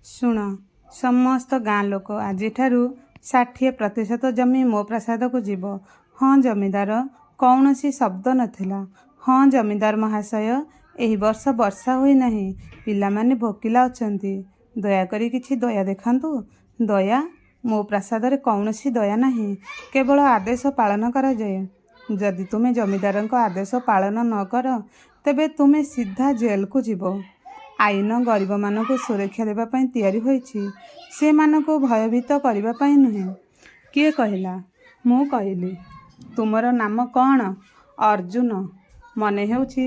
ଶୁଣ, ସମସ୍ତ ଗାଁ ଲୋକ ଆଜିଠାରୁ 60% ଜମି ମୋ ପ୍ରାସାଦକୁ ଯିବ। ହଁ ଜମିଦାର। କୌଣସି ଶବ୍ଦ ନଥିଲା। ହଁ ଜମିଦାର ମହାଶୟ, ଏହି ବର୍ଷ ବର୍ଷା ହୋଇନାହିଁ। ପିଲାମାନେ ଭୋକିଲା ଅଛନ୍ତି। ଦୟାକରି କିଛି ଦୟା ଦେଖାନ୍ତୁ। ଦୟା? ମୋ ପ୍ରାସାଦରେ କୌଣସି ଦୟା ନାହିଁ। କେବଳ ଆଦେଶ ପାଳନ କରାଯାଏ। ଯଦି ତୁମେ ଜମିଦାରଙ୍କ ଆଦେଶ ପାଳନ ନ କର, ତେବେ ତୁମେ ସିଧା ଜେଲକୁ ଯିବ। ଆଇନ ଗରିବମାନଙ୍କୁ ସୁରକ୍ଷା ଦେବା ପାଇଁ ତିଆରି ହୋଇଛି, ସେମାନଙ୍କୁ ଭୟଭୀତ କରିବା ପାଇଁ ନୁହେଁ। କିଏ କହିଲା? ମୁଁ କହିଲି। ତୁମର ନାମ କ'ଣ? ଅର୍ଜୁନ। ମନେ ହେଉଛି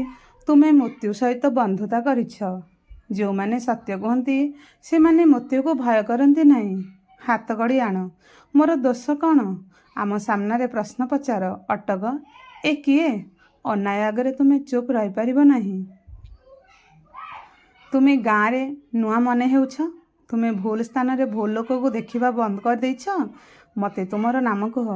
ତୁମେ ମୃତ୍ୟୁ ସହିତ ବନ୍ଧୁତା କରିଛ। ଯେଉଁମାନେ ସତ୍ୟ କୁହନ୍ତି ସେମାନେ ମୃତ୍ୟୁକୁ ଭୟ କରନ୍ତି ନାହିଁ। ହାତକଡ଼ି ଆଣ। ମୋର ଦୋଷ କ'ଣ? ଆମ ସାମ୍ନାରେ ପ୍ରଶ୍ନ ପଚାର, ଅଟକ। ଏ କିଏ? ଅନ୍ୟାୟ ଆଗରେ ତୁମେ ଚୁପ୍ ରହିପାରିବ ନାହିଁ। ତୁମେ ଗାଁରେ ନୂଆ ମନେ ହେଉଛ। ତୁମେ ଭୁଲ ସ୍ଥାନରେ ଭୁଲ ଲୋକକୁ ଦେଖିବା ବନ୍ଦ କରିଦେଇଛ। ମୋତେ ତୁମର ନାମ କୁହ।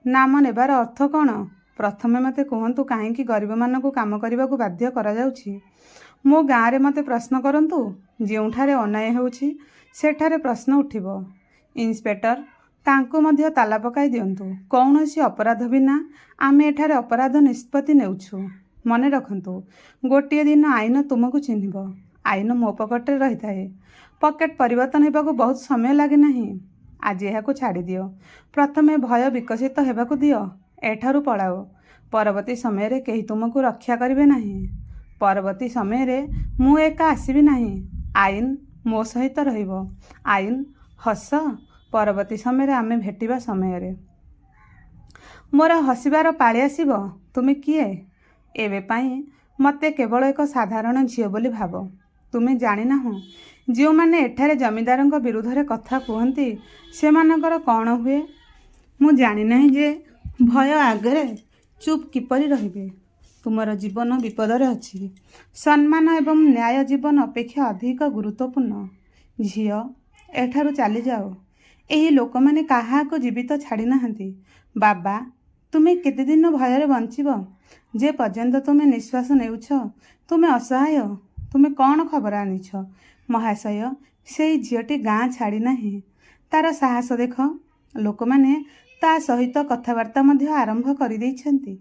ନାମ ନେବାର ଅର୍ଥ କ'ଣ? ପ୍ରଥମେ ମୋତେ କୁହନ୍ତୁ, କାହିଁକି ଗରିବମାନଙ୍କୁ କାମ କରିବାକୁ ବାଧ୍ୟ କରାଯାଉଛି? ମୋ ଗାଁରେ ମୋତେ ପ୍ରଶ୍ନ କରନ୍ତୁ। ଯେଉଁଠାରେ ଅନ୍ୟାୟ ହେଉଛି ସେଠାରେ ପ୍ରଶ୍ନ ଉଠିବ। ଇନ୍ସପେକ୍ଟର, ତାଙ୍କୁ ମଧ୍ୟ ତାଲା ପକାଇ ଦିଅନ୍ତୁ। କୌଣସି ଅପରାଧ ବିନା ଆମେ ଏଠାରେ ଅପରାଧ ନିଷ୍ପତ୍ତି ନେଉଛୁ। ମନେ ରଖନ୍ତୁ, ଗୋଟିଏ ଦିନ ଆଇନ ତୁମକୁ ଚିହ୍ନିବ। ଆଇନ ମୋ ପକେଟରେ ରହିଥାଏ। ପକେଟ ପରିବର୍ତ୍ତନ ହେବାକୁ ବହୁତ ସମୟ ଲାଗେ ନାହିଁ। ଆଜି ଏହାକୁ ଛାଡ଼ିଦିଅ। ପ୍ରଥମେ ଭୟ ବିକଶିତ ହେବାକୁ ଦିଅ। ଏଠାରୁ ପଳାଅ। ପରବର୍ତ୍ତୀ ସମୟରେ କେହି ତୁମକୁ ରକ୍ଷା କରିବେ ନାହିଁ। ପରବର୍ତ୍ତୀ ସମୟରେ ମୁଁ ଏକା ଆସିବି ନାହିଁ। ଆଇନ ମୋ ସହିତ ରହିବ। ଆଇନ, ହସ। ପରବର୍ତ୍ତୀ ସମୟରେ ଆମେ ଭେଟିବା ସମୟରେ ମୋର ହସିବାର ପାଳି ଆସିବ। ତୁମେ କିଏ? ଏବେ ପାଇଁ ମୋତେ କେବଳ ଏକ ସାଧାରଣ ଝିଅ ବୋଲି ଭାବ। ତୁମେ ଜାଣିନାହଁ, ଯେଉଁମାନେ ଏଠାରେ ଜମିଦାରଙ୍କ ବିରୁଦ୍ଧରେ କଥା କୁହନ୍ତି ସେମାନଙ୍କର କ'ଣ ହୁଏ। ମୁଁ ଜାଣିନାହିଁ ଯେ ଭୟ ଆଗରେ ଚୁପ୍ କିପରି ରହିବେ। ତୁମର ଜୀବନ ବିପଦରେ ଅଛି। ସମ୍ମାନ ଏବଂ ନ୍ୟାୟ ଜୀବନ ଅପେକ୍ଷା ଅଧିକ ଗୁରୁତ୍ୱପୂର୍ଣ୍ଣ। ଝିଅ, ଏଠାରୁ ଚାଲିଯାଅ। ଏହି ଲୋକମାନେ କାହାକୁ ଜୀବିତ ଛାଡ଼ି ନାହାନ୍ତି। ବାବା, ତୁମେ କେତେଦିନ ଭୟରେ ବଞ୍ଚିବ? ଯେ ପର୍ଯ୍ୟନ୍ତ ତୁମେ ନିଶ୍ୱାସ ନେଉଛ ତୁମେ ଅସହାୟ। ତୁମେ କ'ଣ ଖବର ଆଣିଛ? ମହାଶୟ, ସେଇ ଝିଅଟି ଗାଁ ଛାଡ଼ି ନାହିଁ। ତା'ର ସାହସ ଦେଖ। ଲୋକମାନେ ତା ସହିତ କଥାବାର୍ତ୍ତା ମଧ୍ୟ ଆରମ୍ଭ କରିଦେଇଛନ୍ତି।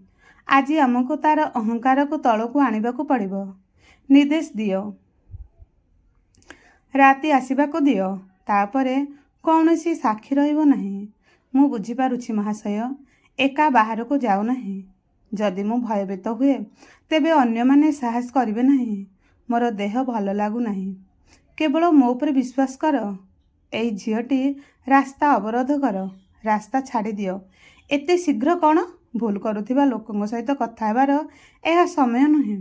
ଆଜି ଆମକୁ ତା'ର ଅହଙ୍କାରକୁ ତଳକୁ ଆଣିବାକୁ ପଡ଼ିବ। ନିର୍ଦ୍ଦେଶ ଦିଅ। ରାତି ଆସିବାକୁ ଦିଅ। ତାପରେ କୌଣସି ସାକ୍ଷୀ ରହିବ ନାହିଁ। ମୁଁ ବୁଝିପାରୁଛି ମହାଶୟ। ଏକା ବାହାରକୁ ଯାଉ ନାହିଁ। ଯଦି ମୁଁ ଭୟଭୀତ ହୁଏ ତେବେ ଅନ୍ୟମାନେ ସାହସ କରିବେ ନାହିଁ। ମୋର ଦେହ ଭଲ ଲାଗୁନାହିଁ। କେବଳ ମୋ ଉପରେ ବିଶ୍ୱାସ କର। ଏଇ ଝିଅଟି ରାସ୍ତା ଅବରୋଧ କର। ରାସ୍ତା ଛାଡ଼ିଦିଅ। ଏତେ ଶୀଘ୍ର କ'ଣ? ଭୁଲ କରୁଥିବା ଲୋକଙ୍କ ସହିତ କଥା ହେବାର ଏହା ସମୟ ନୁହେଁ।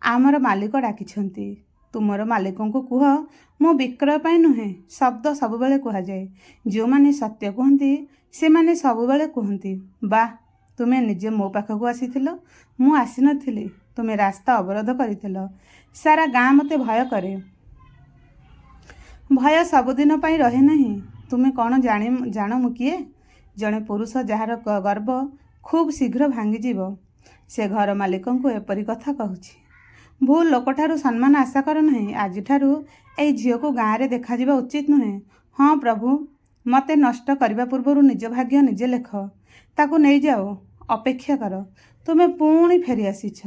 ଆମର ମାଲିକ ଡାକିଛନ୍ତି। ତୁମର ମାଲିକଙ୍କୁ କୁହ, ମୁଁ ବିକ୍ରୟ ପାଇଁ ନୁହେଁ। ଶବ୍ଦ ସବୁବେଳେ କୁହାଯାଏ। ଯେଉଁମାନେ ସତ୍ୟ କୁହନ୍ତି ସେମାନେ ସବୁବେଳେ କୁହନ୍ତି। ବାଃ, ତୁମେ ନିଜେ ମୋ ପାଖକୁ ଆସିଥିଲ। ମୁଁ ଆସିନଥିଲି। ତୁମେ ରାସ୍ତା ଅବରୋଧ କରିଥିଲ। ସାରା ଗାଁ ମୋତେ ଭୟ କରେ। ଭୟ ସବୁଦିନ ପାଇଁ ରହେ ନାହିଁ। ତୁମେ କ'ଣ ଜାଣ ମୁଁ କିଏ? ଜଣେ ପୁରୁଷ ଯାହାର ଗର୍ବ ଖୁବ୍ ଶୀଘ୍ର ଭାଙ୍ଗିଯିବ। ସେ ଘର ମାଲିକଙ୍କୁ ଏପରି କଥା କହୁଛି। ଭୁଲ ଲୋକଠାରୁ ସମ୍ମାନ ଆଶା କର ନାହିଁ। ଆଜିଠାରୁ ଏହି ଝିଅକୁ ଗାଁରେ ଦେଖାଯିବା ଉଚିତ ନୁହେଁ। ହଁ ପ୍ରଭୁ, ମୋତେ ନଷ୍ଟ କରିବା ପୂର୍ବରୁ ନିଜ ଭାଗ୍ୟ ନିଜେ ଲେଖ। ତାକୁ ନେଇଯାଅ। ଅପେକ୍ଷା କର। ତୁମେ ପୁଣି ଫେରି ଆସିଛ।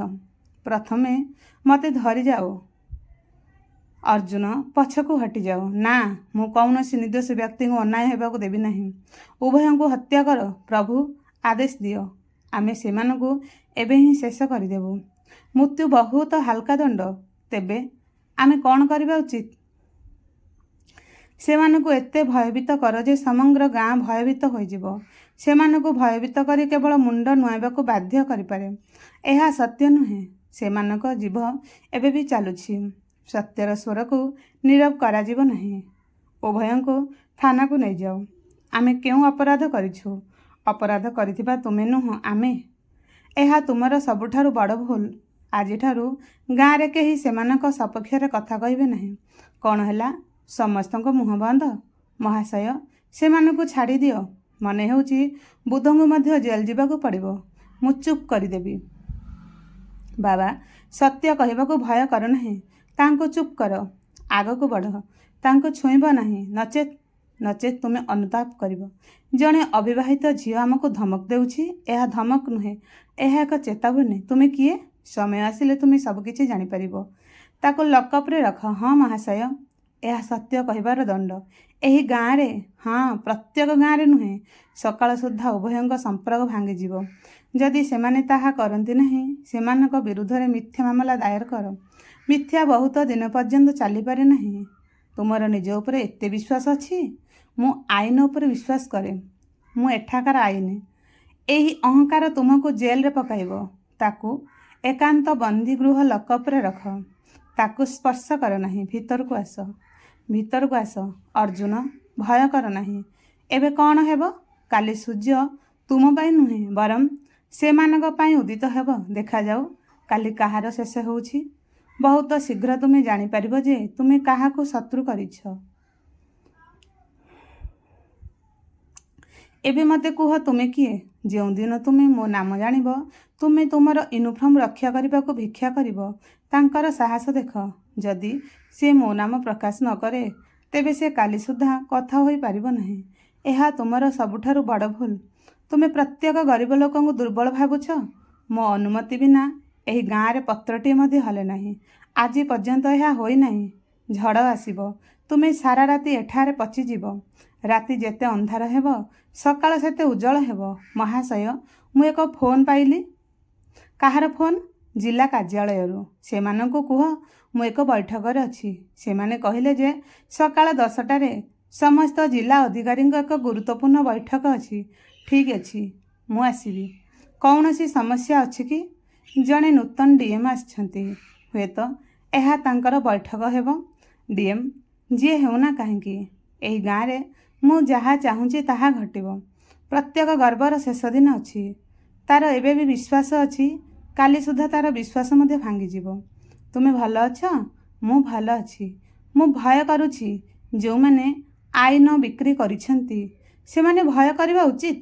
ପ୍ରଥମେ ମୋତେ ଧରିଯାଅ। ଅର୍ଜୁନ, ପଛକୁ ହଟିଯାଅ। ନା, ମୁଁ କୌଣସି ନିର୍ଦ୍ଦୋଷ ବ୍ୟକ୍ତିଙ୍କୁ ଅନ୍ୟାୟ ହେବାକୁ ଦେବି ନାହିଁ। ଉଭୟଙ୍କୁ ହତ୍ୟା କର। ପ୍ରଭୁ, ଆଦେଶ ଦିଅ। ଆମେ ସେମାନଙ୍କୁ ଏବେ ହିଁ ଶେଷ କରିଦେବୁ। ମୃତ୍ୟୁ ବହୁତ ହାଲକା ଦଣ୍ଡ। ତେବେ ଆମେ କ'ଣ କରିବା ଉଚିତ? ସେମାନଙ୍କୁ ଏତେ ଭୟଭୀତ କର ଯେ ସମଗ୍ର ଗାଁ ଭୟଭୀତ ହୋଇଯିବ। ସେମାନଙ୍କୁ ଭୟଭୀତ କରି କେବଳ ମୁଣ୍ଡ ନୁଆଁଇବାକୁ ବାଧ୍ୟ କରିପାରେ। ଏହା ସତ୍ୟ ନୁହେଁ। ସେମାନଙ୍କ ଜିଭ ଏବେ ବି ଚାଲୁଛି। ସତ୍ୟର ସ୍ୱରକୁ ନୀରବ କରାଯିବ ନାହିଁ। ଉଭୟଙ୍କୁ ଥାନାକୁ ନେଇଯାଅ। ଆମେ କେଉଁ ଅପରାଧ କରିଛୁ? ଅପରାଧ କରିଥିବା ତୁମେ ନୁହଁ, ଆମେ। ଏହା ତୁମର ସବୁଠାରୁ ବଡ଼ ଭୁଲ। ଆଜିଠାରୁ ଗାଁରେ କେହି ସେମାନଙ୍କ ସପକ୍ଷରେ କଥା କହିବେ ନାହିଁ। କ'ଣ ହେଲା? ସମସ୍ତଙ୍କ ମୁହଁ ବନ୍ଦ। ମହାଶୟ, ସେମାନଙ୍କୁ ଛାଡ଼ିଦିଅ। ମନେ ହେଉଛି ବୁଦ୍ଧଙ୍କୁ ମଧ୍ୟ ଜେଲ୍ ଯିବାକୁ ପଡ଼ିବ। ମୁଁ ଚୁପ୍ କରିଦେବି। ବାବା, ସତ୍ୟ କହିବାକୁ ଭୟ କର ନାହିଁ। ତାଙ୍କୁ ଚୁପ୍ କର। ଆଗକୁ ବଢ଼। ତାଙ୍କୁ ଛୁଇଁବ ନାହିଁ, ନଚେତ୍ ତୁମେ ଅନୁତାପ କରିବ। ଜଣେ ଅବିବାହିତ ଝିଅ ଆମକୁ ଧମକ ଦେଉଛି। ଏହା ଧମକ ନୁହେଁ, ଏହା ଏକ ଚେତାବନୀ। ତୁମେ କିଏ? ସମୟ ଆସିଲେ ତୁମେ ସବୁକିଛି ଜାଣିପାରିବ। ତାକୁ ଲକଅପ୍ରେ ରଖ। ହଁ ମହାଶୟ, ଏହା ସତ୍ୟ କହିବାର ଦଣ୍ଡ। ଏହି ଗାଁରେ, ହଁ ପ୍ରତ୍ୟେକ ଗାଁରେ ନୁହେଁ, ସକାଳ ସୁଦ୍ଧା ଉଭୟଙ୍କ ସମ୍ପର୍କ ଭାଙ୍ଗିଯିବ। ଯଦି ସେମାନେ ତାହା କରନ୍ତି ନାହିଁ, ସେମାନଙ୍କ ବିରୁଦ୍ଧରେ ମିଥ୍ୟା ମାମଲା ଦାୟର କର। ମିଥ୍ୟା ବହୁତ ଦିନ ପର୍ଯ୍ୟନ୍ତ ଚାଲିପାରେ ନାହିଁ। ତୁମର ନିଜ ଉପରେ ଏତେ ବିଶ୍ୱାସ ଅଛି? ମୁଁ ଆଇନ ଉପରେ ବିଶ୍ୱାସ କରେ। ମୁଁ ଏଠାକାର ଆଇନ। ଏହି ଅହଙ୍କାର ତୁମକୁ ଜେଲରେ ପକାଇବ। ତାକୁ ଏକାନ୍ତ ବନ୍ଦୀ ଗୃହ ଲକଅପ୍ରେ ରଖ। ତାକୁ ସ୍ପର୍ଶ କର ନାହିଁ। ଭିତରକୁ ଆସ, ଭିତରକୁ ଆସ। ଅର୍ଜୁନ, ଭୟ କର ନାହିଁ। ଏବେ କ'ଣ ହେବ? କାଲି ସୂର୍ଯ୍ୟ ତୁମ ପାଇଁ ନୁହେଁ, ବରଂ ସେମାନଙ୍କ ପାଇଁ ଉଦିତ ହେବ। ଦେଖାଯାଉ କାଲି କାହାର ଶେଷ ହେଉଛି। ବହୁତ ଶୀଘ୍ର ତୁମେ ଜାଣିପାରିବ ଯେ ତୁମେ କାହାକୁ ଶତ୍ରୁ କରିଛ। ଏବେ ମୋତେ କୁହ, ତୁମେ କିଏ? ଯେଉଁଦିନ ତୁମେ ମୋ ନାମ ଜାଣିବ, ତୁମେ ତୁମର ୟୁନିଫର୍ମ ରକ୍ଷା କରିବାକୁ ଭିକ୍ଷା କରିବ। ତାଙ୍କର ସାହସ ଦେଖ। ଯଦି ସେ ମୋ ନାମ ପ୍ରକାଶ ନ କରେ, ତେବେ ସେ କାଲି ସୁଦ୍ଧା କଥା ହୋଇପାରିବ ନାହିଁ। ଏହା ତୁମର ସବୁଠାରୁ ବଡ଼ ଭୁଲ। ତୁମେ ପ୍ରତ୍ୟେକ ଗରିବ ଲୋକଙ୍କୁ ଦୁର୍ବଳ ଭାବୁଛ। ମୋ ଅନୁମତି ବିନା ଏହି ଗାଁରେ ପତ୍ରଟିଏ ମଧ୍ୟ ହଲେ ନାହିଁ। ଆଜି ପର୍ଯ୍ୟନ୍ତ ଏହା ହୋଇନାହିଁ। ଝଡ଼ ଆସିବ, ତୁମେ ସାରା ରାତି ଏଠାରେ ପଚିଯିବ। ରାତି ଯେତେ ଅନ୍ଧାର ହେବ, ସକାଳ ସେତେ ଉଜ୍ଜଳ ହେବ। ମହାଶୟ, ମୁଁ ଏକ ଫୋନ୍ ପାଇଲି। କାହାର ଫୋନ୍? ଜିଲ୍ଲା କାର୍ଯ୍ୟାଳୟରୁ। ସେମାନଙ୍କୁ କୁହ ମୁଁ ଏକ ବୈଠକରେ ଅଛି। ସେମାନେ କହିଲେ ଯେ ସକାଳ 10ଟାରେ ସମସ୍ତ ଜିଲ୍ଲା ଅଧିକାରୀଙ୍କ ଏକ ଗୁରୁତ୍ୱପୂର୍ଣ୍ଣ ବୈଠକ ଅଛି। ଠିକ୍ ଅଛି, ମୁଁ ଆସିବି। କୌଣସି ସମସ୍ୟା ଅଛି କି? ଜଣେ ନୂତନ ଡିଏମ୍ ଆସିଛନ୍ତି। ହୁଏତ ଏହା ତାଙ୍କର ବୈଠକ ହେବ। ଡିଏମ୍ ଯିଏ ହେଉନା କାହିଁକି, ଏହି ଗାଁରେ ମୁଁ ଯାହା ଚାହୁଁଛି ତାହା ଘଟିବ। ପ୍ରତ୍ୟେକ ଗର୍ବର ଶେଷ ଦିନ ଅଛି। ତାର ଏବେ ବି ବିଶ୍ୱାସ ଅଛି। କାଲି ସୁଦ୍ଧା ତାର ବିଶ୍ୱାସ ମଧ୍ୟ ଭାଙ୍ଗିଯିବ। ତୁମେ ଭଲ ଅଛ? ମୁଁ ଭଲ ଅଛି। ମୁଁ ଭୟ କରୁଛି। ଯେଉଁମାନେ ଆଇନ ବିକ୍ରି କରିଛନ୍ତି, ସେମାନେ ଭୟ କରିବା ଉଚିତ।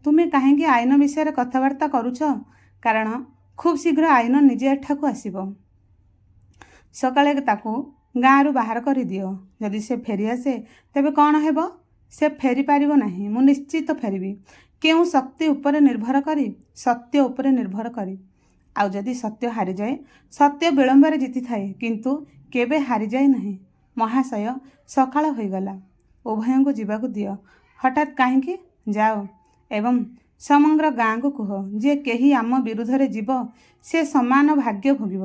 ତୁମେ କାହିଁକି ଆଇନ ବିଷୟରେ କଥାବାର୍ତ୍ତା କରୁଛ? କାରଣ ଖୁବ୍ ଶୀଘ୍ର ଆଇନ ନିଜେ ଏଠାକୁ ଆସିବ। ସକାଳେ ତାକୁ ଗାଁରୁ ବାହାର କରିଦିଅ। ଯଦି ସେ ଫେରିଆସେ, ତେବେ କ'ଣ ହେବ? ସେ ଫେରିପାରିବ ନାହିଁ। ମୁଁ ନିଶ୍ଚିତ ଫେରିବି। କେଉଁ ଶକ୍ତି ଉପରେ ନିର୍ଭର କରି? ସତ୍ୟ ଉପରେ ନିର୍ଭର କରି। ଆଉ ଯଦି ସତ୍ୟ ହାରିଯାଏ? ସତ୍ୟ ବିଳମ୍ବରେ ଜିତିଥାଏ, କିନ୍ତୁ କେବେ ହାରିଯାଏ ନାହିଁ। ମହାଶୟ, ସକାଳ ହୋଇଗଲା। ଉଭୟଙ୍କୁ ଯିବାକୁ ଦିଅ। ହଠାତ୍ କାହିଁକି? ଯାଅ ଏବଂ ସମଗ୍ର ଗାଁକୁ କୁହ ଯେ କେହି ଆମ ବିରୁଦ୍ଧରେ ଯିବ, ସେ ସମାନ ଭାଗ୍ୟ ଭୋଗିବ।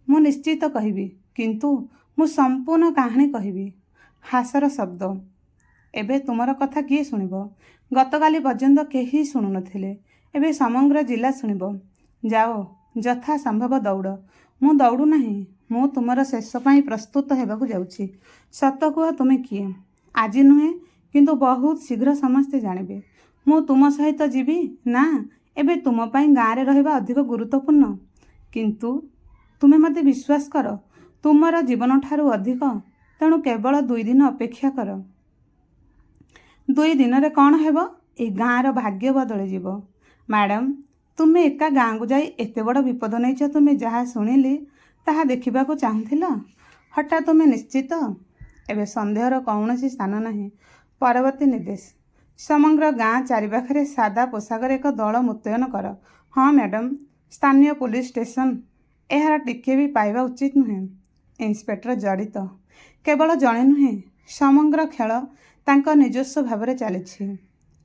ମୁଁ ନିଶ୍ଚିତ କହିବି, କିନ୍ତୁ ମୁଁ ସମ୍ପୂର୍ଣ୍ଣ କାହାଣୀ କହିବି। ହାସର ଶବ୍ଦ। ଏବେ ତୁମର କଥା କିଏ ଶୁଣିବ? ଗତକାଲି ପର୍ଯ୍ୟନ୍ତ କେହି ଶୁଣୁନଥିଲେ, ଏବେ ସମଗ୍ର ଜିଲ୍ଲା ଶୁଣିବ। ଯାଅ, ଯଥା ସମ୍ଭବ ଦୌଡ଼। ମୁଁ ଦୌଡ଼ୁ ନାହିଁ। ମୁଁ ତୁମର ଶେଷ ପାଇଁ ପ୍ରସ୍ତୁତ ହେବାକୁ ଯାଉଛି। ସତ କୁହ, ତୁମେ କିଏ? ଆଜି ନୁହେଁ, କିନ୍ତୁ ବହୁତ ଶୀଘ୍ର ସମସ୍ତେ ଜାଣିବେ। ମୁଁ ତୁମ ସହିତ ଯିବି? ନା, ଏବେ ତୁମ ପାଇଁ ଗାଁରେ ରହିବା ଅଧିକ ଗୁରୁତ୍ୱପୂର୍ଣ୍ଣ। କିନ୍ତୁ ତୁମେ ମୋତେ ବିଶ୍ୱାସ କର, ତୁମର ଜୀବନଠାରୁ ଅଧିକ। ତେଣୁ କେବଳ 2 ଦିନ ଅପେକ୍ଷା କର। 2 ଦିନରେ କ'ଣ ହେବ? ଏହି ଗାଁର ଭାଗ୍ୟ ବଦଳିଯିବ। ମ୍ୟାଡ଼ାମ୍, ତୁମେ ଏକା ଗାଁକୁ ଯାଇ ଏତେ ବଡ଼ ବିପଦ ନେଇଛ। ତୁମେ ଯାହା ଶୁଣିଲି ତାହା ଦେଖିବାକୁ ଚାହୁଁଥିଲ। ହଠାତ୍ ତୁମେ ନିଶ୍ଚିତ? ଏବେ ସନ୍ଦେହର କୌଣସି ସ୍ଥାନ ନାହିଁ। ପରବର୍ତ୍ତୀ ନିର୍ଦ୍ଦେଶ। ସମଗ୍ର ଗାଁ ଚାରିପାଖରେ ସାଦା ପୋଷାକରେ ଏକ ଦଳ ମୁତୟନ କର। ହଁ ମ୍ୟାଡ଼ାମ୍। ସ୍ଥାନୀୟ ପୁଲିସ ଷ୍ଟେସନ ଏହାର ଟିକିଏ ବି ପାଇବା ଉଚିତ ନୁହେଁ। ଇନ୍ସପେକ୍ଟର ଜଡ଼ିତ। କେବଳ ଜଣେ ନୁହେଁ, ସମଗ୍ର ଖେଳ ତାଙ୍କ ନିଜସ୍ୱ ଭାବରେ ଚାଲିଛି।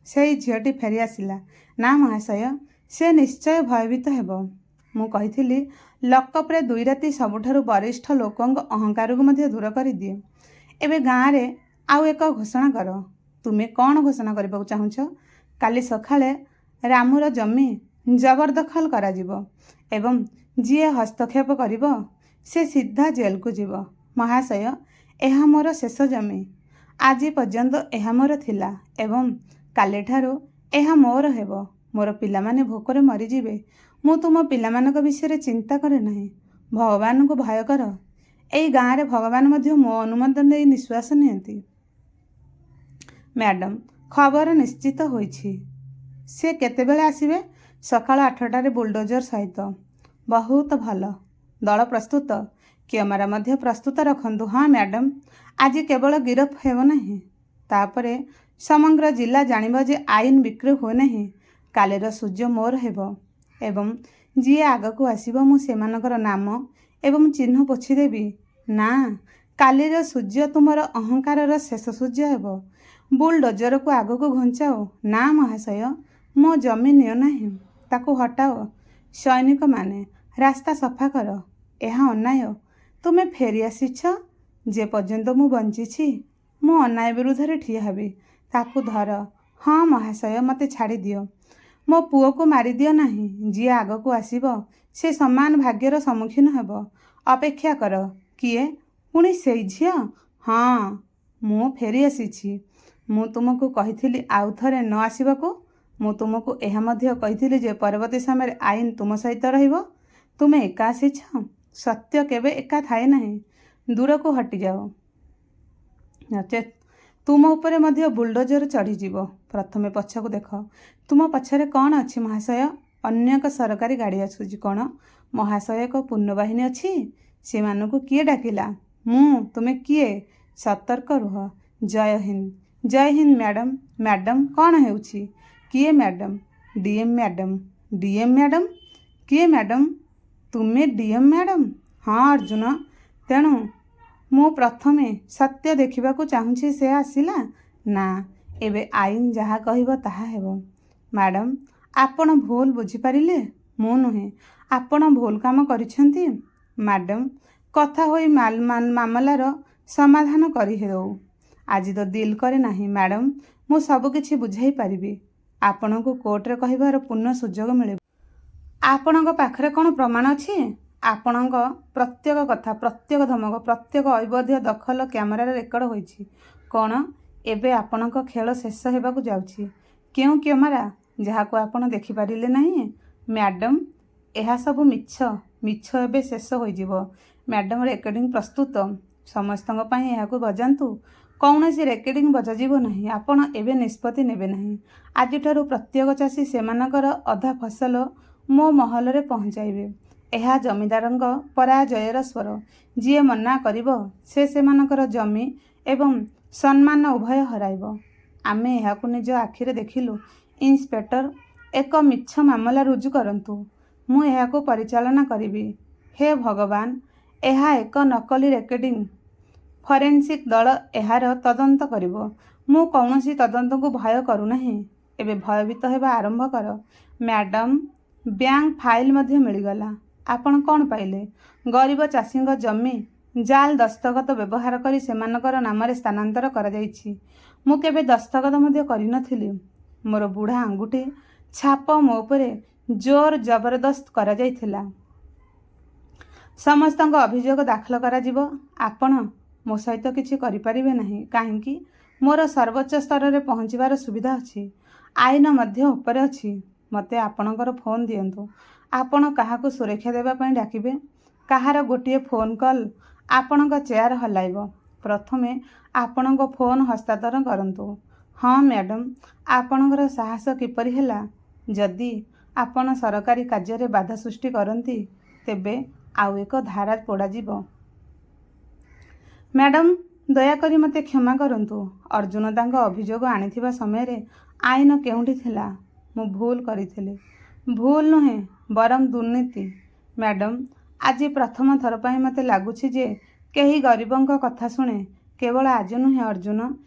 ସେହି ଝିଅଟି ଫେରିଆସିଲା? ନା ମହାଶୟ, ସେ ନିଶ୍ଚୟ ଭୟଭୀତ ହେବ। ମୁଁ କହିଥିଲି, ଲକଅପ୍ରେ 2 ରାତି ସବୁଠାରୁ ବରିଷ୍ଠ ଲୋକଙ୍କ ଅହଙ୍କାରକୁ ମଧ୍ୟ ଦୂର କରିଦିଏ। ଏବେ ଗାଁରେ ଆଉ ଏକ ଘୋଷଣା କର। ତୁମେ କ'ଣ ଘୋଷଣା କରିବାକୁ ଚାହୁଁଛ? କାଲି ସକାଳେ ରାମୁର ଜମି ଜବରଦଖଲ କରାଯିବ ଏବଂ ଯିଏ ହସ୍ତକ୍ଷେପ କରିବ, ସେ ସିଧା ଜେଲକୁ ଯିବ। ମହାଶୟ, ଏହା ମୋର ଶେଷ ଜମି। ଆଜି ପର୍ଯ୍ୟନ୍ତ ଏହା ମୋର ଥିଲା ଏବଂ କାଲିଠାରୁ ଏହା ମୋର ହେବ। ମୋର ପିଲାମାନେ ଭୋକରେ ମରିଯିବେ। ମୁଁ ତୁମ ପିଲାମାନଙ୍କ ବିଷୟରେ ଚିନ୍ତା କରେ ନାହିଁ। ଭଗବାନଙ୍କୁ ଭୟ କର। ଏହି ଗାଁରେ ଭଗବାନ ମଧ୍ୟ ମୋ ଅନୁମୋଦନ ନେଇ ନିଶ୍ୱାସ ନିଅନ୍ତି। ମ୍ୟାଡ଼ାମ୍, ଖବର ନିଶ୍ଚିତ ହୋଇଛି। ସେ କେତେବେଳେ ଆସିବେ? ସକାଳ 8ଟାରେ ବୁଲଡୋଜର ସହିତ। ବହୁତ ଭଲ। ଦଳ ପ୍ରସ୍ତୁତ? କ୍ୟାମେରା ମଧ୍ୟ ପ୍ରସ୍ତୁତ ରଖନ୍ତୁ। ହଁ ମ୍ୟାଡ଼ାମ୍, ଆଜି କେବଳ ଗିରଫ ହେବ ନାହିଁ, ତାପରେ ସମଗ୍ର ଜିଲ୍ଲା ଜାଣିବ ଯେ ଆଇନ ବିକ୍ରି ହୁଏ ନାହିଁ। କାଲିର ସୂର୍ଯ୍ୟ ମୋର ହେବ ଏବଂ ଯିଏ ଆଗକୁ ଆସିବ ମୁଁ ସେମାନଙ୍କର ନାମ ଏବଂ ଚିହ୍ନ ପୋଛିଦେବି। ନା, କାଲିର ସୂର୍ଯ୍ୟ ତୁମର ଅହଙ୍କାରର ଶେଷ ସୂର୍ଯ୍ୟ ହେବ। ବୁଲଡୋଜରକୁ ଆଗକୁ ଘୁଞ୍ଚାଅ। ନା ମହାଶୟ, ମୋ ଜମି ନିଅ ନାହିଁ, ତାକୁ ହଟାଅ। ସୈନିକମାନେ, ରାସ୍ତା ସଫା କର। ଏହା ଅନ୍ୟାୟ। ତୁମେ ଫେରି ଆସିଛ। ଯେ ପର୍ଯ୍ୟନ୍ତ ମୁଁ ବଞ୍ଚିଛି ମୁଁ ଅନ୍ୟାୟ ବିରୁଦ୍ଧରେ ଠିଆ ହେବି। ତାକୁ ଧର। ହଁ ମହାଶୟ, ମୋତେ ଛାଡ଼ିଦିଅ। ମୋ ପୁଅକୁ ମାରିଦିଅ ନାହିଁ। ଯିଏ ଆଗକୁ ଆସିବ ସେ ସମାନ ଭାଗ୍ୟର ସମ୍ମୁଖୀନ ହେବ। ଅପେକ୍ଷା କର। କିଏ? ପୁଣି ସେଇ ଝିଅ? ହଁ, ମୁଁ ଫେରି ଆସିଛି। ମୁଁ ତୁମକୁ କହିଥିଲି ଆଉ ଥରେ ନ ଆସିବାକୁ। ମୁଁ ତୁମକୁ ଏହା ମଧ୍ୟ କହିଥିଲି ଯେ ପରବର୍ତ୍ତୀ ସମୟରେ ଆଇନ ତୁମ ସହିତ ରହିବ। ତୁମେ ଏକା ଆସିଛ। ସତ୍ୟ କେବେ ଏକା ଥାଏ ନାହିଁ। ଦୂରକୁ ହଟିଯାଅ, ନଚେତ୍ ତୁମ ଉପରେ ମଧ୍ୟ ବୁଲଡୋଜର ଚଢ଼ିଯିବ। ପ୍ରଥମେ ପଛକୁ ଦେଖ। ତୁମ ପଛରେ କ'ଣ ଅଛି ମହାଶୟ? ଅନ୍ୟ ଏକ ସରକାରୀ ଗାଡ଼ି ଆସୁଛି। କ'ଣ ମହାଶୟ, ଏକ ପୂର୍ଣ୍ଣବାହିନୀ ଅଛି? ସେମାନଙ୍କୁ କିଏ ଡାକିଲା? ମୁଁ। ତୁମେ କିଏ? ସତର୍କ ରୁହ। ଜୟ ହିନ୍ଦ। ଜୟ ହିନ୍ଦ ମ୍ୟାଡ଼ାମ୍। ମ୍ୟାଡ଼ାମ୍ କ'ଣ ହେଉଛି? କିଏ madam? DM madam. DM madam? କିଏ ମ୍ୟାଡ଼ାମ୍? ତୁମେ ଡିଏମ୍ ମ୍ୟାଡ଼ାମ୍? ହଁ ଅର୍ଜୁନ। ତେଣୁ ମୁଁ ପ୍ରଥମେ ସତ୍ୟ ଦେଖିବାକୁ ଚାହୁଁଛି। ସେ ଆସିଲା? ନା, ଏବେ ଆଇନ ଯାହା କହିବ ତାହା ହେବ। ମ୍ୟାଡ଼ାମ୍, ଆପଣ ଭୁଲ ବୁଝିପାରିଲେ। ମୁଁ ନୁହେଁ, ଆପଣ ଭୁଲ କାମ କରିଛନ୍ତି। ମ୍ୟାଡ଼ାମ୍, କଥା ହୋଇ ମାମଲାର ସମାଧାନ କରିଦେଉ। ଆଜି ତ ଦିଲ୍ କରି ନାହିଁ। ମ୍ୟାଡ଼ାମ୍, ମୁଁ ସବୁକିଛି ବୁଝାଇ ପାରିବି। ଆପଣଙ୍କୁ କୋର୍ଟରେ କହିବାର ପୂର୍ଣ୍ଣ ସୁଯୋଗ ମିଳିବ। ଆପଣଙ୍କ ପାଖରେ କ'ଣ ପ୍ରମାଣ ଅଛି? ଆପଣଙ୍କ ପ୍ରତ୍ୟେକ କଥା, ପ୍ରତ୍ୟେକ ଧମକ, ପ୍ରତ୍ୟେକ ଅବୈଧ ଦଖଲ କ୍ୟାମେରାରେ ରେକର୍ଡ ହୋଇଛି। କ'ଣ ଏବେ ଆପଣଙ୍କ ଖେଳ ଶେଷ ହେବାକୁ ଯାଉଛି? କେଉଁ କ୍ୟାମେରା? ଯାହାକୁ ଆପଣ ଦେଖିପାରିଲେ ନାହିଁ? ମ୍ୟାଡ଼ାମ୍, ଏହା ସବୁ ମିଛ। ମିଛ ଏବେ ଶେଷ ହୋଇଯିବ। ମ୍ୟାଡ଼ାମ୍, ରେକର୍ଡ଼ିଂ ପ୍ରସ୍ତୁତ। ସମସ୍ତଙ୍କ ପାଇଁ ଏହାକୁ ବଜାନ୍ତୁ। କୌଣସି ରେକର୍ଡ଼ିଂ ବଜାଯିବ ନାହିଁ। ଆପଣ ଏବେ ନିଷ୍ପତ୍ତି ନେବେ ନାହିଁ। ଆଜିଠାରୁ ପ୍ରତ୍ୟେକ ଚାଷୀ ସେମାନଙ୍କର ଅଧା ଫସଲ ମୋ ମହଲରେ ପହଞ୍ଚାଇବେ। ଏହା ଜମିଦାରଙ୍କ ପରାଜୟର ସ୍ୱର। ଯିଏ ମନା କରିବ ସେ ସେମାନଙ୍କର ଜମି ଏବଂ ସମ୍ମାନ ଉଭୟ ହରାଇବ। ଆମେ ଏହାକୁ ନିଜ ଆଖିରେ ଦେଖିଲୁ। ଇନ୍ସପେକ୍ଟର, ଏକ ମିଛ ମାମଲା ରୁଜୁ କରନ୍ତୁ। ମୁଁ ଏହାକୁ ପରିଚାଳନା କରିବି। ହେ ଭଗବାନ, ଏହା ଏକ ନକଲି ରେକର୍ଡ଼ିଂ। ଫରେନ୍ସିକ୍ ଦଳ ଏହାର ତଦନ୍ତ କରିବ। ମୁଁ କୌଣସି ତଦନ୍ତକୁ ଭୟ କରୁନାହିଁ। ଏବେ ଭୟଭୀତ ହେବା ଆରମ୍ଭ କର। ମ୍ୟାଡ଼ାମ୍, ବ୍ୟାଙ୍କ ଫାଇଲ୍ ମଧ୍ୟ ମିଳିଗଲା। ଆପଣ କ'ଣ ପାଇଲେ? ଗରିବ ଚାଷୀଙ୍କ ଜମି ଜାଲ୍ ଦସ୍ତଖତ ବ୍ୟବହାର କରି ସେମାନଙ୍କର ନାମରେ ସ୍ଥାନାନ୍ତର କରାଯାଇଛି। ମୁଁ କେବେ ଦସ୍ତଖତ ମଧ୍ୟ କରିନଥିଲି। ମୋର ବୁଢ଼ା ଆଙ୍ଗୁଠି ଛାପ ମୋ ଉପରେ ଜୋର ଜବରଦସ୍ତ କରାଯାଇଥିଲା। ସମସ୍ତଙ୍କ ଅଭିଯୋଗ ଦାଖଲ କରାଯିବ। ଆପଣ ମୋ ସହିତ କିଛି କରିପାରିବେ ନାହିଁ। କାହିଁକି? ମୋର ସର୍ବୋଚ୍ଚ ସ୍ତରରେ ପହଞ୍ଚିବାର ସୁବିଧା ଅଛି। ଆଇନ ମଧ୍ୟ ଉପରେ ଅଛି। ମୋତେ ଆପଣଙ୍କର ଫୋନ୍ ଦିଅନ୍ତୁ। ଆପଣ କାହାକୁ ସୁରକ୍ଷା ଦେବା ପାଇଁ ଡାକିବେ? କାହାର ଗୋଟିଏ ଫୋନ୍ କଲ୍ ଆପଣଙ୍କ ଚେୟାର ହଲାଇବ। ପ୍ରଥମେ ଆପଣଙ୍କ ଫୋନ୍ ହସ୍ତାନ୍ତର କରନ୍ତୁ। ହଁ ମ୍ୟାଡ଼ାମ୍, ଆପଣଙ୍କର ସାହସ କିପରି ହେଲା? ଯଦି ଆପଣ ସରକାରୀ କାର୍ଯ୍ୟରେ ବାଧା ସୃଷ୍ଟି କରନ୍ତି ତେବେ ଆଉ ଏକ ଧାରା ପୋଡ଼ାଯିବ। ମ୍ୟାଡ଼ାମ୍, ଦୟାକରି ମୋତେ କ୍ଷମା କରନ୍ତୁ। ଅର୍ଜୁନ ତାଙ୍କ ଅଭିଯୋଗ ଆଣିଥିବା ସମୟରେ ଆଇନ କେଉଁଠି ଥିଲା? ମୁଁ ଭୁଲ କରିଥିଲି। ଭୁଲ ନୁହେଁ, ବରଂ ଦୁର୍ନୀତି। ମ୍ୟାଡ଼ାମ୍, ଆଜି ପ୍ରଥମ ଥର ପାଇଁ ମୋତେ ଲାଗୁଛି ଯେ କେହି ଗରିବଙ୍କ କଥା ଶୁଣେ। କେବଳ ଆଜି ନୁହେଁ ଅର୍ଜୁନ,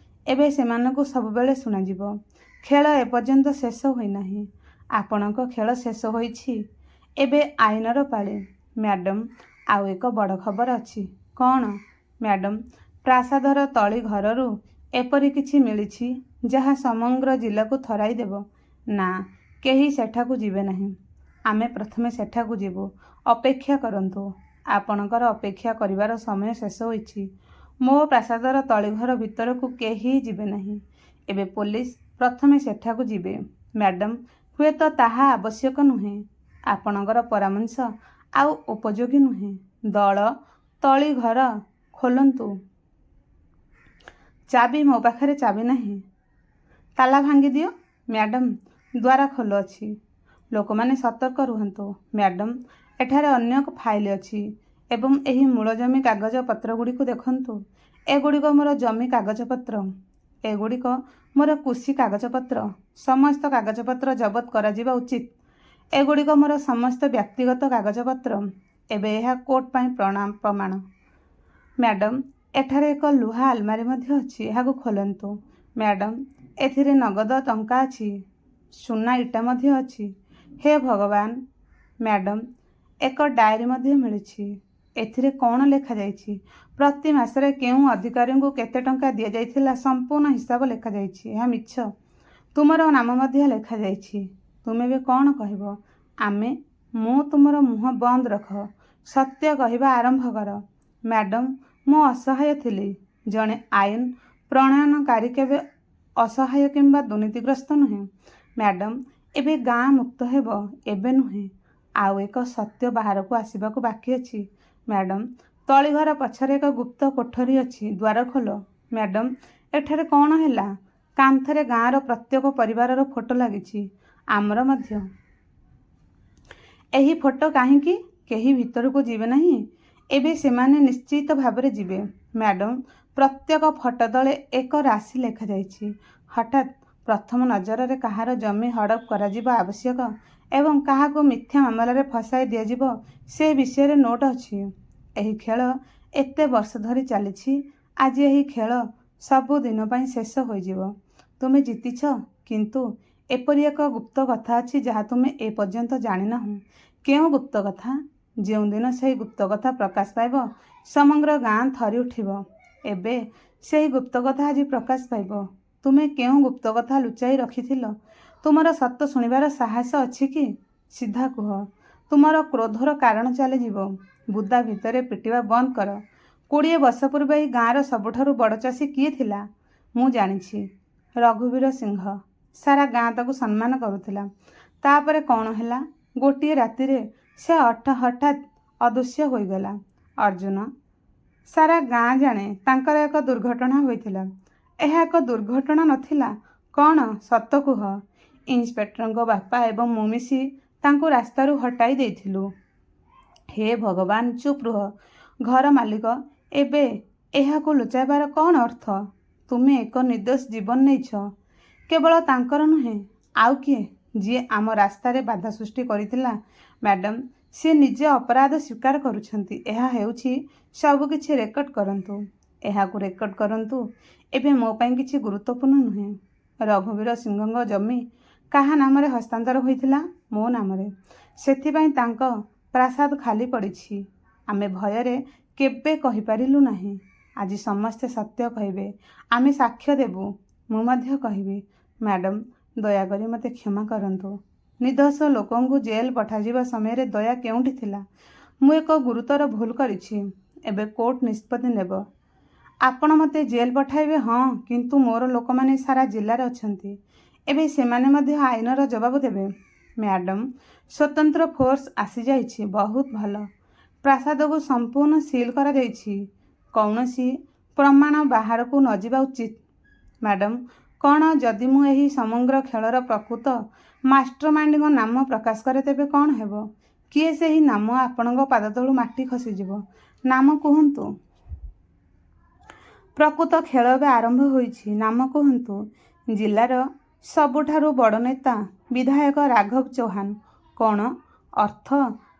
ଏବେ ସେମାନଙ୍କୁ ସବୁବେଳେ ଶୁଣାଯିବ। ଖେଳ ଏପର୍ଯ୍ୟନ୍ତ ଶେଷ ହୋଇନାହିଁ। ଆପଣଙ୍କ ଖେଳ ଶେଷ ହୋଇଛି। ଏବେ ଆଇନର ପାଳି। ମ୍ୟାଡ଼ାମ୍, ଆଉ ଏକ ବଡ଼ ଖବର ଅଛି। କ'ଣ? ମ୍ୟାଡ଼ାମ୍, ପ୍ରାସାଦର ତଳି ଘରରୁ ଏପରି କିଛି ମିଳିଛି ଯାହା ସମଗ୍ର ଜିଲ୍ଲାକୁ ଥରାଇ ଦେବ। ନା, କେହି ସେଠାକୁ ଯିବେ ନାହିଁ। ଆମେ ପ୍ରଥମେ ସେଠାକୁ ଯିବୁ। ଅପେକ୍ଷା କରନ୍ତୁ। ଆପଣଙ୍କର ଅପେକ୍ଷା କରିବାର ସମୟ ଶେଷ ହୋଇଛି। ମୋ ପ୍ରାସାଦର ତଳିଘର ଭିତରକୁ କେହି ଯିବେ ନାହିଁ। ଏବେ ପୋଲିସ ପ୍ରଥମେ ସେଠାକୁ ଯିବେ। ମ୍ୟାଡ଼ାମ୍, ହୁଏତ ତାହା ଆବଶ୍ୟକ ନୁହେଁ। ଆପଣଙ୍କର ପରାମର୍ଶ ଆଉ ଉପଯୋଗୀ ନୁହେଁ। ଦଳ ତଳିଘର ଖୋଲନ୍ତୁ। ଚାବି ମୋ ପାଖରେ ଚାବି ନାହିଁ। ତାଲା ଭାଙ୍ଗିଦିଅ। ମ୍ୟାଡ଼ାମ୍, ଦ୍ୱାର ଖୋଲୁଅଛି। ଲୋକମାନେ ସତର୍କ ରୁହନ୍ତୁ। ମ୍ୟାଡ଼ାମ୍, ଏଠାରେ ଅନ୍ୟ ଏକ ଫାଇଲ୍ ଅଛି। ଏବଂ ଏହି ମୂଳ ଜମି କାଗଜପତ୍ର ଗୁଡ଼ିକୁ ଦେଖନ୍ତୁ। ଏଗୁଡ଼ିକ ମୋର ଜମି କାଗଜପତ୍ର, ଏଗୁଡ଼ିକ ମୋର କୃଷି କାଗଜପତ୍ର। ସମସ୍ତ କାଗଜପତ୍ର ଜବତ କରାଯିବା ଉଚିତ। ଏଗୁଡ଼ିକ ମୋର ସମସ୍ତ ବ୍ୟକ୍ତିଗତ କାଗଜପତ୍ର। ଏବେ ଏହା କୋର୍ଟ ପାଇଁ ପ୍ରମାଣ। ମ୍ୟାଡ଼ାମ୍, ଏଠାରେ ଏକ ଲୁହା ଆଲମାରୀ ମଧ୍ୟ ଅଛି, ଏହାକୁ ଖୋଲନ୍ତୁ। ମ୍ୟାଡ଼ାମ୍, ଏଥିରେ ନଗଦ ଟଙ୍କା ଅଛି, ସୁନା ଇଟା ମଧ୍ୟ ଅଛି। ହେ ଭଗବାନ! ମ୍ୟାଡ଼ାମ୍, ଏକ ଡାଏରୀ ମଧ୍ୟ ମିଳିଛି। ଏଥିରେ କ'ଣ ଲେଖାଯାଇଛି? ପ୍ରତି ମାସରେ କେଉଁ ଅଧିକାରୀଙ୍କୁ କେତେ ଟଙ୍କା ଦିଆଯାଇଥିଲା ସମ୍ପୂର୍ଣ୍ଣ ହିସାବ ଲେଖାଯାଇଛି। ଏହା ମିଛ। ତୁମର ନାମ ମଧ୍ୟ ଲେଖାଯାଇଛି। ତୁମେ ଏବେ କ'ଣ କହିବ? ମୁଁ ତୁମର ମୁହଁ ବନ୍ଦ ରଖ। ସତ୍ୟ କହିବା ଆରମ୍ଭ କର। ମ୍ୟାଡ଼ାମ୍, ମୁଁ ଅସହାୟ ଥିଲି। ଜଣେ ଆଇନ ପ୍ରଣୟନକାରୀ କେବେ ଅସହାୟ କିମ୍ବା ଦୁର୍ନୀତିଗ୍ରସ୍ତ ନୁହେଁ। ମ୍ୟାଡ଼ାମ୍, ଏବେ ଗାଁ ମୁକ୍ତ ହେବ। ଏବେ ନୁହେଁ, ଆଉ ଏକ ସତ୍ୟ ବାହାରକୁ ଆସିବାକୁ ବାକି ଅଛି। ମ୍ୟାଡ଼ାମ୍, ତଳିଘର ପଛରେ ଏକ ଗୁପ୍ତ କୋଠରୀ ଅଛି, ଦ୍ୱାର ଖୋଲ। ମ୍ୟାଡ଼ାମ୍, ଏଠାରେ କ'ଣ ହେଲା? କାନ୍ଥରେ ଗାଁର ପ୍ରତ୍ୟେକ ପରିବାରର ଫଟୋ ଲାଗିଛି, ଆମର ମଧ୍ୟ। ଏହି ଫଟୋ କାହିଁକି? କେହି ଭିତରକୁ ଯିବେ ନାହିଁ। ଏବେ ସେମାନେ ନିଶ୍ଚିତ ଭାବରେ ଯିବେ। ମ୍ୟାଡ଼ାମ୍, ପ୍ରତ୍ୟେକ ଫଟୋ ତଳେ ଏକ ରାଶି ଲେଖାଯାଇଛି। ହଠାତ୍ ପ୍ରଥମ ନଜରରେ କାହାର ଜମି ହଡ଼ପ କରାଯିବା ଆବଶ୍ୟକ ଏବଂ କାହାକୁ ମିଥ୍ୟା ମାମଲାରେ ଫସାଇ ଦିଆଯିବ ସେ ବିଷୟରେ ନୋଟ୍ ଅଛି। ଏହି ଖେଳ ଏତେ ବର୍ଷ ଧରି ଚାଲିଛି। ଆଜି ଏହି ଖେଳ ସବୁଦିନ ପାଇଁ ଶେଷ ହୋଇଯିବ। ତୁମେ ଜିତିଛ, କିନ୍ତୁ ଏପରି ଏକ ଗୁପ୍ତ କଥା ଅଛି ଯାହା ତୁମେ ଏପର୍ଯ୍ୟନ୍ତ ଜାଣିନାହଁ। କେଉଁ ଗୁପ୍ତ କଥା? ଯେଉଁଦିନ ସେହି ଗୁପ୍ତ କଥା ପ୍ରକାଶ ପାଇବ, ସମଗ୍ର ଗାଁ ଥରି ଉଠିବ। ଏବେ ସେହି ଗୁପ୍ତ କଥା ଆଜି ପ୍ରକାଶ ପାଇବ। ତୁମେ କେଉଁ ଗୁପ୍ତ କଥା ଲୁଚାଇ ରଖିଥିଲ? ତୁମର ସତ ଶୁଣିବାର ସାହସ ଅଛି କି? ସିଧା କୁହ। ତୁମର କ୍ରୋଧର କାରଣ ଚାଲିଯିବ। ବୁଦା ଭିତରେ ପିଟିବା ବନ୍ଦ କର। 20 ବର୍ଷ ପୂର୍ବେ ଏହି ଗାଁର ସବୁଠାରୁ ବଡ଼ ଚାଷୀ କିଏ ଥିଲା? ମୁଁ ଜାଣିଛି, ରଘୁବୀର ସିଂହ। ସାରା ଗାଁ ତାକୁ ସମ୍ମାନ କରୁଥିଲା। ତାପରେ କ'ଣ ହେଲା? ଗୋଟିଏ ରାତିରେ ସେ ହଠାତ୍ ଅଦୃଶ୍ୟ ହୋଇଗଲା। ଅର୍ଜୁନ, ସାରା ଗାଁ ଜାଣେ ତାଙ୍କର ଏକ ଦୁର୍ଘଟଣା ହୋଇଥିଲା। ଏହା ଏକ ଦୁର୍ଘଟଣା ନଥିଲା। କ'ଣ? ସତ କୁହ। ଇନ୍ସପେକ୍ଟରଙ୍କ ବାପା ଏବଂ ମୁଁ ମିଶି ତାଙ୍କୁ ରାସ୍ତାରୁ ହଟାଇ ଦେଇଥିଲୁ। ହେ ଭଗବାନ, ଚୁପ୍ ରୁହ। ଘର ମାଲିକ, ଏବେ ଏହାକୁ ଲୁଚାଇବାର କ'ଣ ଅର୍ଥ? ତୁମେ ଏକ ନିର୍ଦ୍ଦୋଷ ଜୀବନ ନେଇଛ। କେବଳ ତାଙ୍କର ନୁହେଁ, ଆଉ କିଏ? ଯିଏ ଆମ ରାସ୍ତାରେ ବାଧା ସୃଷ୍ଟି କରିଥିଲା। ମ୍ୟାଡ଼ାମ୍, ସେ ନିଜେ ଅପରାଧ ସ୍ୱୀକାର କରୁଛନ୍ତି। ଏହା ହେଉଛି ସବୁକିଛି ରେକର୍ଡ କରନ୍ତୁ। ଏହାକୁ ରେକର୍ଡ କରନ୍ତୁ। ଏବେ ମୋ ପାଇଁ କିଛି ଗୁରୁତ୍ୱପୂର୍ଣ୍ଣ ନୁହେଁ। ରଘୁବୀର ସିଂହଙ୍କ ଜମି କାହା ନାମରେ ହସ୍ତାନ୍ତର ହୋଇଥିଲା? ମୋ ନାମରେ। ସେଥିପାଇଁ ତାଙ୍କ ପ୍ରାସାଦ ଖାଲି ପଡ଼ିଛି। ଆମେ ଭୟରେ କେବେ କହିପାରିଲୁ ନାହିଁ। ଆଜି ସମସ୍ତେ ସତ୍ୟ କହିବେ। ଆମେ ସାକ୍ଷ୍ୟ ଦେବୁ। ମୁଁ ମଧ୍ୟ କହିବି। ମ୍ୟାଡ଼ାମ୍, ଦୟାକରି ମୋତେ କ୍ଷମା କରନ୍ତୁ। ନିର୍ଦ୍ଦୋଷ ଲୋକଙ୍କୁ ଜେଲ୍ ପଠାଯିବା ସମୟରେ ଦୟା କେଉଁଠି ଥିଲା? ମୁଁ ଏକ ଗୁରୁତର ଭୁଲ କରିଛି। ଏବେ କୋର୍ଟ ନିଷ୍ପତ୍ତି ନେବ। ଆପଣ ମୋତେ ଜେଲ୍ ପଠାଇବେ? ହଁ, କିନ୍ତୁ ମୋର ଲୋକମାନେ ସାରା ଜିଲ୍ଲାରେ ଅଛନ୍ତି। ଏବେ ସେମାନେ ମଧ୍ୟ ଆଇନର ଜବାବ ଦେବେ। ମ୍ୟାଡ଼ାମ୍, ସ୍ୱତନ୍ତ୍ର ଫୋର୍ସ ଆସିଯାଇଛି। ବହୁତ ଭଲ। ପ୍ରାସାଦକୁ ସମ୍ପୂର୍ଣ୍ଣ ସିଲ୍ କରାଯାଇଛି। କୌଣସି ପ୍ରମାଣ ବାହାରକୁ ନ ଯିବା ଉଚିତ। ମ୍ୟାଡ଼ାମ୍, କ'ଣ ଯଦି ମୁଁ ଏହି ସମଗ୍ର ଖେଳର ପ୍ରକୃତ ମାଷ୍ଟରମାଇଣ୍ଡଙ୍କ ନାମ ପ୍ରକାଶ କରେ, ତେବେ କ'ଣ ହେବ? କିଏ ସେହି ନାମ? ଆପଣଙ୍କ ପାଦତଳୁ ମାଟି ଖସିଯିବ। ନାମ କୁହନ୍ତୁ। ପ୍ରକୃତ ଖେଳ ଏବେ ଆରମ୍ଭ ହୋଇଛି। ନାମ କୁହନ୍ତୁ। ଜିଲ୍ଲାର ସବୁଠାରୁ ବଡ଼ ନେତା ବିଧାୟକ ରାଘବ ଚୌହାନ। କ'ଣ ଅର୍ଥ?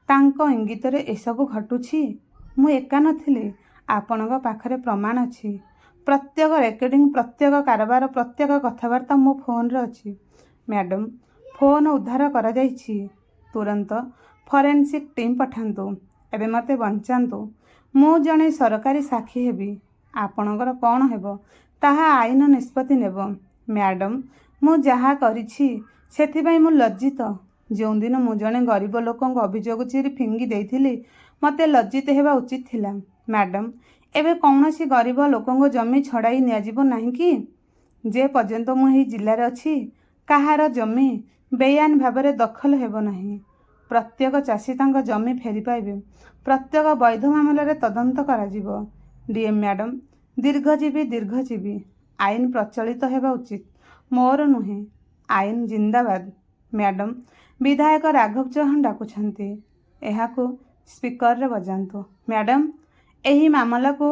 ତାଙ୍କ ଇଙ୍ଗିତରେ ଏସବୁ ଘଟୁଛି। ମୁଁ ଏକା ନଥିଲି। ଆପଣଙ୍କ ପାଖରେ ପ୍ରମାଣ ଅଛି। ପ୍ରତ୍ୟେକ ରେକର୍ଡିଂ, ପ୍ରତ୍ୟେକ କାରବାର, ପ୍ରତ୍ୟେକ କଥାବାର୍ତ୍ତା ମୋ ଫୋନ୍ରେ ଅଛି। ମ୍ୟାଡ଼ାମ୍, ଫୋନ୍ ଉଦ୍ଧାର କରାଯାଇଛି। ତୁରନ୍ତ ଫରେନ୍ସିକ୍ ଟିମ୍ ପଠାନ୍ତୁ। ଏବେ ମୋତେ ବଞ୍ଚାନ୍ତୁ। ମୁଁ ଜଣେ ସରକାରୀ ସାକ୍ଷୀ ହେବି। ଆପଣଙ୍କର କ'ଣ ହେବ ତାହା ଆଇନ ନିଷ୍ପତ୍ତି ନେବ। ମ୍ୟାଡ଼ାମ୍, ମୁଁ ଯାହା କରିଛି ସେଥିପାଇଁ ମୁଁ ଲଜ୍ଜିତ। ଯେଉଁଦିନ ମୁଁ ଜଣେ ଗରିବ ଲୋକଙ୍କ ଅଭିଯୋଗ ଚିରି ଫିଙ୍ଗି ଦେଇଥିଲି, ମୋତେ ଲଜ୍ଜିତ ହେବା ଉଚିତ ଥିଲା। ମ୍ୟାଡ଼ାମ୍, ଏବେ କୌଣସି ଗରିବ ଲୋକଙ୍କ ଜମି ଛଡ଼ାଇ ନିଆଯିବ ନାହିଁ କି? ଯେ ପର୍ଯ୍ୟନ୍ତ ମୁଁ ଏହି ଜିଲ୍ଲାରେ ଅଛି, କାହାର ଜମି ବେଆଇନ ଭାବରେ ଦଖଲ ହେବ ନାହିଁ। ପ୍ରତ୍ୟେକ ଚାଷୀ ତାଙ୍କ ଜମି ଫେରି ପାଇବେ। ପ୍ରତ୍ୟେକ ବୈଧ ମାମଲାରେ ତଦନ୍ତ କରାଯିବ। ଡିଏମ୍ ମ୍ୟାଡ଼ାମ୍, ଦୀର୍ଘଜୀବୀ, ଦୀର୍ଘଜୀବୀ। ଆଇନ ପ୍ରଚଳିତ ହେବା ଉଚିତ, ମୋର ନୁହେଁ। ଆଇନ ଜିନ୍ଦାବାଦ। ମ୍ୟାଡ଼ାମ୍, ବିଧାୟକ ରାଘବ ଚୌହାନ ଡାକୁଛନ୍ତି। ଏହାକୁ ସ୍ପିକରରେ ବଜାନ୍ତୁ। ମ୍ୟାଡ଼ାମ୍, ଏହି ମାମଲାକୁ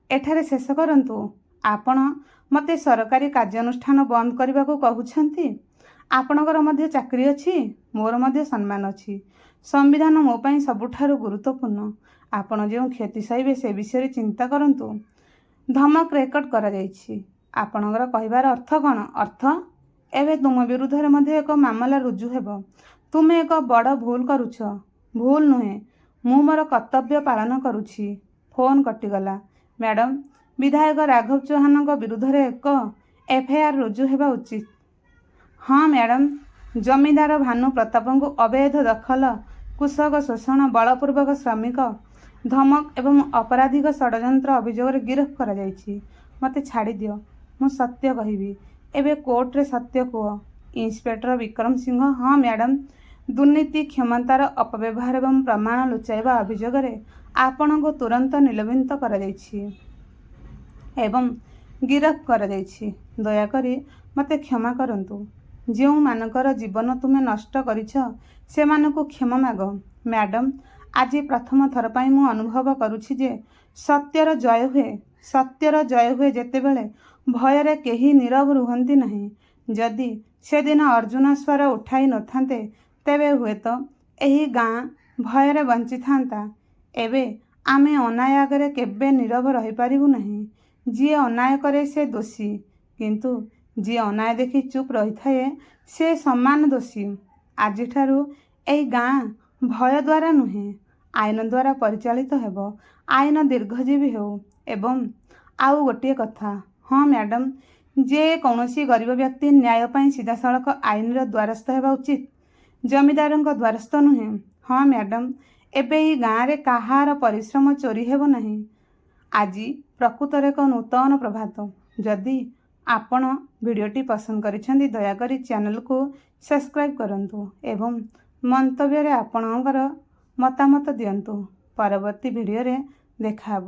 ଏଠାରେ ଶେଷ କରନ୍ତୁ। ଆପଣ ମୋତେ ସରକାରୀ କାର୍ଯ୍ୟାନୁଷ୍ଠାନ ବନ୍ଦ କରିବାକୁ କହୁଛନ୍ତି? ଆପଣଙ୍କର ମଧ୍ୟ ଚାକିରି ଅଛି, ମୋର ମଧ୍ୟ ସମ୍ମାନ ଅଛି। ସମ୍ବିଧାନ ମୋ ପାଇଁ ସବୁଠାରୁ ଗୁରୁତ୍ୱପୂର୍ଣ୍ଣ। ଆପଣ ଯେଉଁ କ୍ଷତି ସହିବେ ସେ ବିଷୟରେ ଚିନ୍ତା କରନ୍ତୁ। ଧମକ ରେକର୍ଡ କରାଯାଇଛି। ଆପଣଙ୍କର କହିବାର ଅର୍ଥ କ'ଣ? ଅର୍ଥ? ଏବେ ତୁମ ବିରୁଦ୍ଧରେ ମଧ୍ୟ ଏକ ମାମଲା ରୁଜୁ ହେବ। ତୁମେ ଏକ ବଡ଼ ଭୁଲ କରୁଛ। ଭୁଲ ନୁହେଁ, ମୁଁ ମୋର କର୍ତ୍ତବ୍ୟ ପାଳନ କରୁଛି। ଫୋନ୍ କଟିଗଲା। ମ୍ୟାଡ଼ାମ୍, ବିଧାୟକ ରାଘବ ଚୌହାନଙ୍କ ବିରୁଦ୍ଧରେ ଏକ ଏଫ୍ଆଇଆର୍ ରୁଜୁ ହେବା ଉଚିତ। ହଁ ମ୍ୟାଡ଼ାମ୍, ଜମିଦାର ଭାନୁ ପ୍ରତାପଙ୍କୁ ଅବୈଧ ଦଖଲ, କୃଷକ ଶୋଷଣ, ବଳପୂର୍ବକ ଶ୍ରମିକ ଧମକ ଏବଂ ଅପରାଧିକ ଷଡ଼ଯନ୍ତ୍ର ଅଭିଯୋଗରେ ଗିରଫ କରାଯାଇଛି। ମୋତେ ଛାଡ଼ିଦିଅ, ମୁଁ ସତ୍ୟ କହିବି। ଏବେ କୋର୍ଟରେ ସତ୍ୟ କୁହ। ଇନ୍ସପେକ୍ଟର ବିକ୍ରମ ସିଂହ। ହଁ ମ୍ୟାଡ଼ାମ୍, ଦୁର୍ନୀତି, କ୍ଷମତାର ଅପବ୍ୟବହାର ଏବଂ ପ୍ରମାଣ ଲୁଚାଇବା ଅଭିଯୋଗରେ ଆପଣଙ୍କୁ ତୁରନ୍ତ ନିଲମ୍ବିତ କରାଯାଇଛି ଏବଂ ଗିରଫ କରାଯାଇଛି। ଦୟାକରି ମୋତେ କ୍ଷମା କରନ୍ତୁ। ଯେଉଁମାନଙ୍କର ଜୀବନ ତୁମେ ନଷ୍ଟ କରିଛ ସେମାନଙ୍କୁ କ୍ଷମା ମାଗ। ମ୍ୟାଡ଼ାମ୍, ଆଜି ପ୍ରଥମ ଥର ପାଇଁ ମୁଁ ଅନୁଭବ କରୁଛି ଯେ ସତ୍ୟର ଜୟ ହୁଏ। ସତ୍ୟର ଜୟ ହୁଏ ଯେତେବେଳେ ଭୟରେ କେହି ନୀରବ ରୁହନ୍ତି ନାହିଁ। ଯଦି ସେଦିନ ଅର୍ଜୁନ ସ୍ୱର ଉଠାଇ ନଥାନ୍ତେ ତେବେ ହୁଏତ ଏହି ଗାଁ ଭୟରେ ବଞ୍ଚିଥାନ୍ତା। ଏବେ ଆମେ ଅନ୍ୟାୟ ଆଗରେ କେବେ ନୀରବ ରହିପାରିବୁ ନାହିଁ। ଯିଏ ଅନ୍ୟାୟ କରେ ସେ ଦୋଷୀ, କିନ୍ତୁ ଯିଏ ଅନ୍ୟାୟ ଦେଖି ଚୁପ୍ ରହିଥାଏ ସେ ସମାନ ଦୋଷୀ। ଆଜିଠାରୁ ଏହି ଗାଁ ଭୟ ଦ୍ୱାରା ନୁହେଁ, ଆଇନ ଦ୍ୱାରା ପରିଚାଳିତ ହେବ। ଆଇନ ଦୀର୍ଘଜୀବୀ ହେଉ। ଏବଂ ଆଉ ଗୋଟିଏ କଥା, ହଁ ମ୍ୟାଡ଼ାମ୍, ଯେ କୌଣସି ଗରିବ ବ୍ୟକ୍ତି ନ୍ୟାୟ ପାଇଁ ସିଧାସଳଖ ଆଇନର ଦ୍ୱାରସ୍ଥ ହେବା ଉଚିତ, ଜମିଦାରଙ୍କ ଦ୍ୱାରସ୍ଥ ନୁହେଁ। ହଁ ମ୍ୟାଡ଼ାମ୍, ଏବେ ଏହି ଗାଁରେ କାହାର ପରିଶ୍ରମ ଚୋରି ହେବ ନାହିଁ। ଆଜି ପ୍ରକୃତରେ ଏକ ନୂତନ ପ୍ରଭାତ। ଯଦି ଆପଣ ଭିଡ଼ିଓଟି ପସନ୍ଦ କରିଛନ୍ତି ଦୟାକରି ଚ୍ୟାନେଲକୁ ସବସ୍କ୍ରାଇବ୍ କରନ୍ତୁ ଏବଂ ମନ୍ତବ୍ୟରେ ଆପଣଙ୍କର ମତାମତ ଦିଅନ୍ତୁ। ପରବର୍ତ୍ତୀ ଭିଡ଼ିଓରେ ଦେଖାହେବ।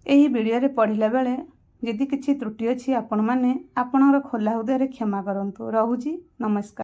ଏହି ଭିଡ଼ିଓରେ ପଢ଼ିଲା ବେଳେ ଯଦି କିଛି ତ୍ରୁଟି ଅଛି ଆପଣମାନେ ଆପଣଙ୍କର ଖୋଲା ହୃଦୟରେ କ୍ଷମା କରନ୍ତୁ। ରହୁଛି, ନମସ୍କାର।